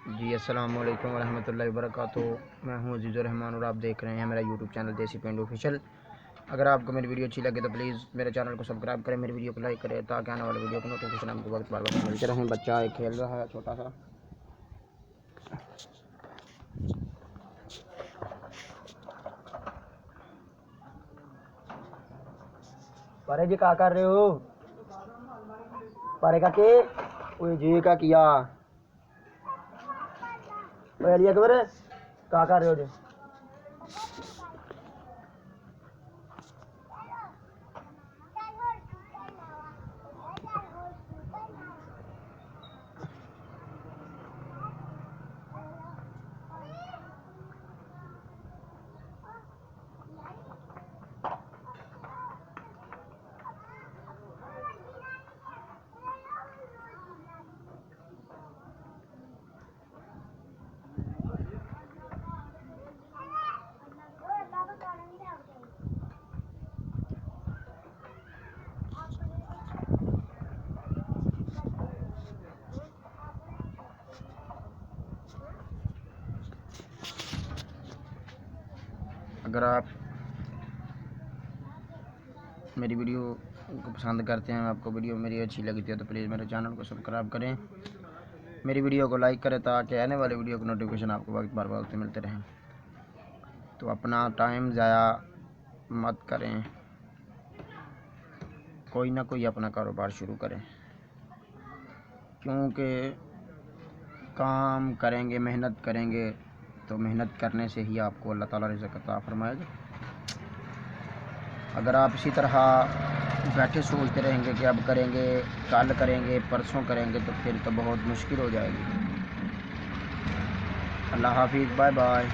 जी अस्सलाम वालेकुम रहमतुल्लाहि वबरकातुहू। मैं हूं अजीज़ुर रहमान और आप देख रहे हैं मेरा यूट्यूब चैनल देसी पेंडू ऑफिशियल। अगर आपको मेरी वीडियो अच्छी लगे तो प्लीज़ मेरे चैनल को सब्सक्राइब करें, मेरी वीडियो को लाइक करें ताकि आने वाले वीडियो को नोटिफिकेशन आपको वक्त बार बार मिलते रहें। बच्चा एक खेल रहा है छोटा सा। पारे जी क्या कर रहे हो? पारे का के ओए जी का किया अली अकबर क्या कर रहे हो जी? अगर आप मेरी वीडियो को पसंद करते हैं, आपको वीडियो मेरी अच्छी लगती है तो प्लीज़ मेरे चैनल को सब्सक्राइब करें, मेरी वीडियो को लाइक करें ताकि आने वाले वीडियो को नोटिफिकेशन आपको वक्त बार बार मिलते रहें। तो अपना टाइम ज़ाया मत करें, कोई ना कोई अपना कारोबार शुरू करें, क्योंकि काम करेंगे, मेहनत करेंगे तो मेहनत करने से ही आपको अल्लाह ताला रिज़्क़ अता फरमाएगा। अगर आप इसी तरह बैठे सोचते रहेंगे कि अब करेंगे, कल करेंगे, परसों करेंगे तो फिर तो बहुत मुश्किल हो जाएगी। अल्लाह हाफिज़, बाय बाय।